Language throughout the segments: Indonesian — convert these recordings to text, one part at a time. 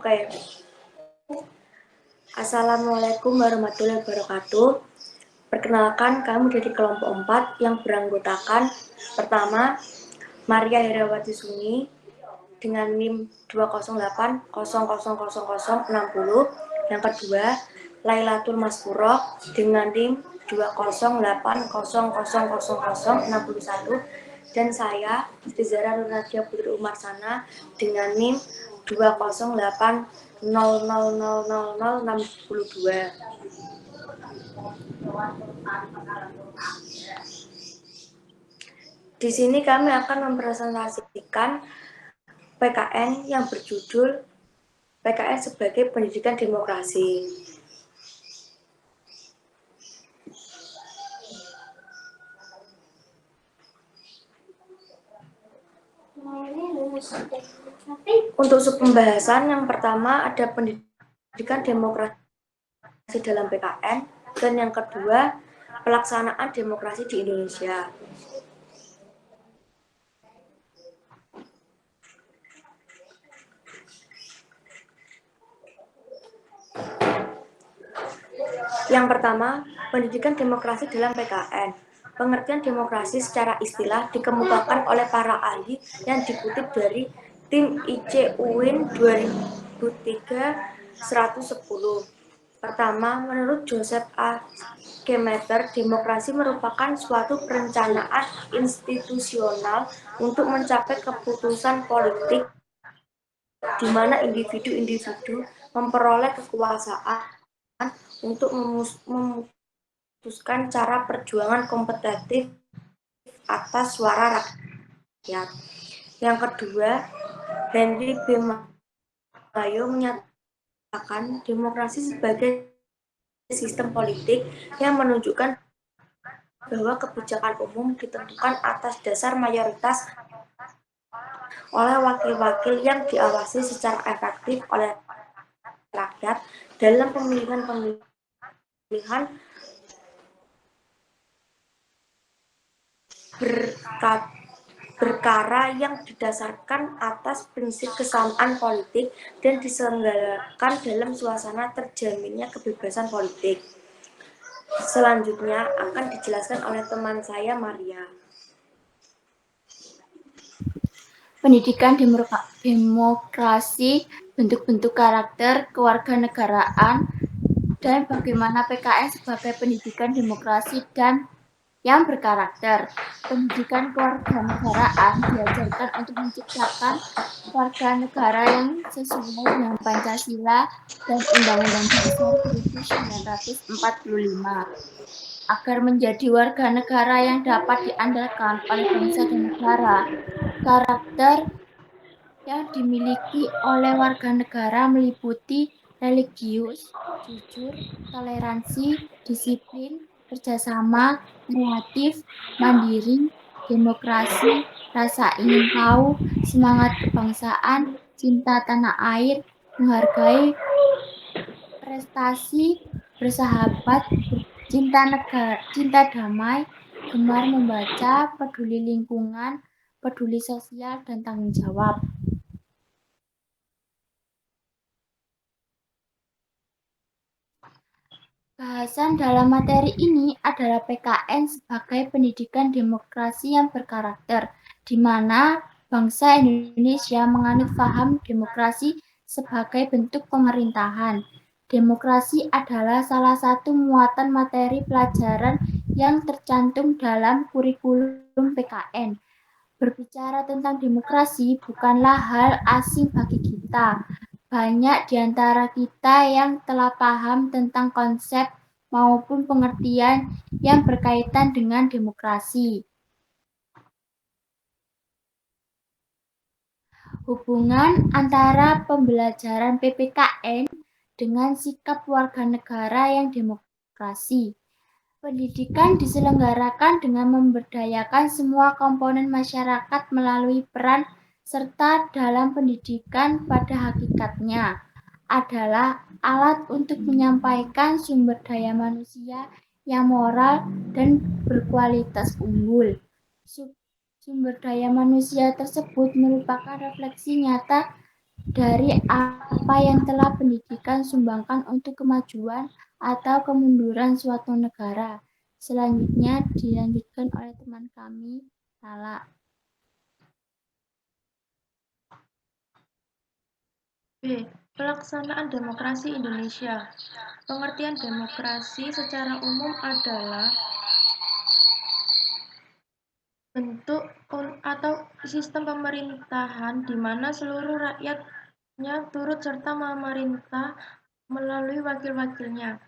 Oke. Assalamualaikum warahmatullahi wabarakatuh. Perkenalkan, kami dari kelompok 4 yang beranggotakan pertama Maria Herawati Suni dengan NIM 208000060. Yang kedua Lailatul Maskuroh dengan NIM 208000061. Dan saya Rizara Nurnadia Putri Umarsana dengan NIM 208000062. Di sini kami akan mempresentasikan PKN yang berjudul PKN sebagai Pendidikan Demokrasi. Untuk pembahasan yang pertama ada pendidikan demokrasi dalam PKN, dan yang kedua pelaksanaan demokrasi di Indonesia. Yang pertama, pendidikan demokrasi dalam PKN. Pengertian demokrasi secara istilah dikemukakan oleh para ahli yang dikutip dari tim IC UIN 2003-110. Pertama, menurut Joseph A. Schemeter, demokrasi merupakan suatu perencanaan institusional untuk mencapai keputusan politik di mana individu-individu memperoleh kekuasaan untuk memutuskan cara perjuangan kompetitif atas suara rakyat. Yang kedua, Henry B. Mayo menyatakan demokrasi sebagai sistem politik yang menunjukkan bahwa kebijakan umum ditentukan atas dasar mayoritas oleh wakil-wakil yang diawasi secara efektif oleh rakyat dalam pemilihan berkara yang didasarkan atas prinsip kesamaan politik dan diselenggarakan dalam suasana terjaminnya kebebasan politik. Selanjutnya akan dijelaskan oleh teman saya, Maria. Pendidikan demokrasi, bentuk-bentuk karakter kewarganegaraan, dan bagaimana PKN sebagai pendidikan demokrasi dan yang berkarakter. Pendidikan kewarganegaraan diajarkan untuk menciptakan warga negara yang sesuai dengan Pancasila dan Undang-Undang Dasar 1945. Agar menjadi warga negara yang dapat diandalkan oleh bangsa dan negara, karakter yang dimiliki oleh warga negara meliputi religius, jujur, toleransi, disiplin, kerjasama, kreatif, mandiri, demokrasi, rasa ingin tahu, semangat kebangsaan, cinta tanah air, menghargai prestasi, bersahabat, cinta damai, gemar membaca, peduli lingkungan, peduli sosial, dan tanggung jawab. Bahasan dalam materi ini adalah PKN sebagai pendidikan demokrasi yang berkarakter, di mana bangsa Indonesia menganut paham demokrasi sebagai bentuk pemerintahan. Demokrasi adalah salah satu muatan materi pelajaran yang tercantum dalam kurikulum PKN. Berbicara tentang demokrasi bukanlah hal asing bagi kita. Banyak di antara kita yang telah paham tentang konsep maupun pengertian yang berkaitan dengan demokrasi. Hubungan antara pembelajaran PPKN dengan sikap warga negara yang demokrasi. Pendidikan diselenggarakan dengan memberdayakan semua komponen masyarakat melalui peran serta dalam pendidikan pada hakikatnya adalah alat untuk menyampaikan sumber daya manusia yang moral dan berkualitas unggul. Sumber daya manusia tersebut merupakan refleksi nyata dari apa yang telah pendidikan sumbangkan untuk kemajuan atau kemunduran suatu negara. Selanjutnya dilanjutkan oleh teman kami, Lala. B. Pelaksanaan demokrasi Indonesia. Pengertian demokrasi secara umum adalah bentuk atau sistem pemerintahan di mana seluruh rakyatnya turut serta memerintah melalui wakil-wakilnya.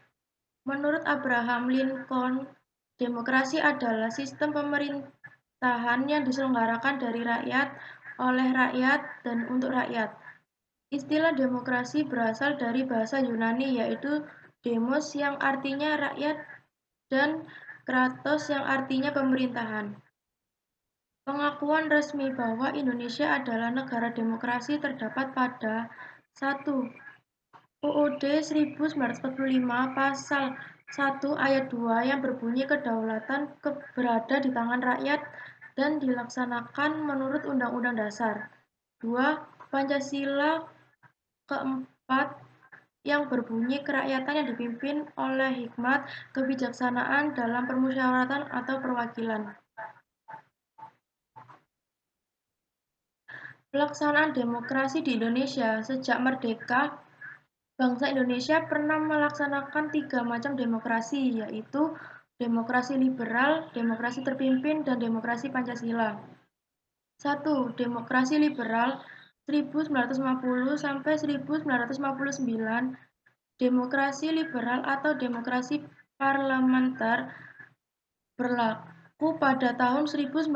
Menurut Abraham Lincoln, demokrasi adalah sistem pemerintahan yang diselenggarakan dari rakyat, oleh rakyat, dan untuk rakyat. Istilah demokrasi berasal dari bahasa Yunani yaitu demos yang artinya rakyat dan kratos yang artinya pemerintahan. Pengakuan resmi bahwa Indonesia adalah negara demokrasi terdapat pada 1. UUD 1945 Pasal 1 Ayat 2 yang berbunyi kedaulatan berada di tangan rakyat dan dilaksanakan menurut Undang-Undang Dasar. 2. Pancasila keempat yang berbunyi kerakyatan yang dipimpin oleh hikmat kebijaksanaan dalam permusyawaratan atau perwakilan. Pelaksanaan demokrasi di Indonesia sejak merdeka, bangsa Indonesia pernah melaksanakan 3 macam demokrasi, yaitu demokrasi liberal, demokrasi terpimpin, dan demokrasi Pancasila. 1. Demokrasi liberal 1950 sampai 1959. Demokrasi liberal atau demokrasi parlementer berlaku pada tahun 1950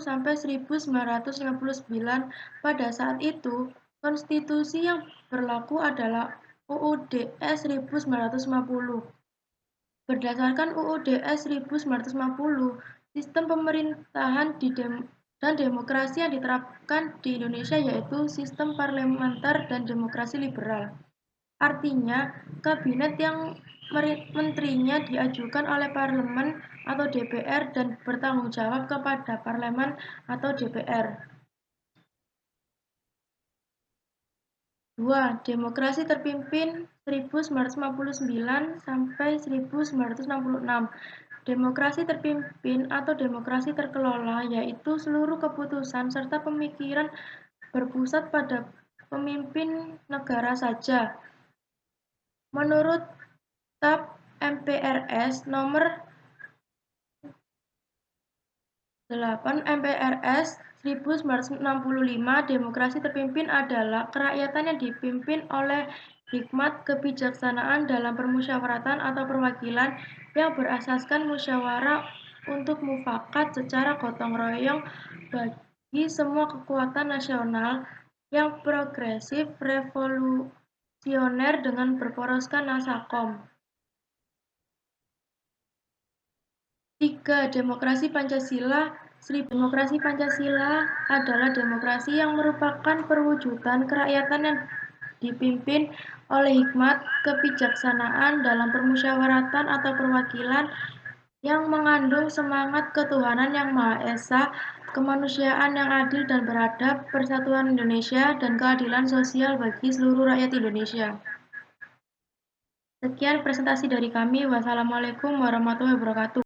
sampai 1959. Pada saat itu, konstitusi yang berlaku adalah UUD-S 1950. Berdasarkan UUD-S 1950, sistem pemerintahan dan demokrasi yang diterapkan di Indonesia yaitu sistem parlementer dan demokrasi liberal. Artinya, kabinet yang menterinya diajukan oleh parlemen atau DPR dan bertanggung jawab kepada parlemen atau DPR. 2. Demokrasi terpimpin 1959 sampai 1966. Demokrasi terpimpin atau demokrasi terkelola yaitu seluruh keputusan serta pemikiran berpusat pada pemimpin negara saja. Menurut Tab MPRS nomor 8 MPRS 1965, demokrasi terpimpin adalah kerakyatan yang dipimpin oleh hikmat kebijaksanaan dalam permusyawaratan atau perwakilan yang berasaskan musyawarah untuk mufakat secara gotong royong bagi semua kekuatan nasional yang progresif revolusioner dengan berporoskan nasakom. 3. Demokrasi Pancasila. Demokrasi Pancasila adalah demokrasi yang merupakan perwujudan kerakyatan yang dipimpin oleh hikmat kebijaksanaan dalam permusyawaratan atau perwakilan yang mengandung semangat ketuhanan yang Maha Esa, kemanusiaan yang adil dan beradab, persatuan Indonesia, dan keadilan sosial bagi seluruh rakyat Indonesia. Sekian presentasi dari kami. Wassalamualaikum warahmatullahi wabarakatuh.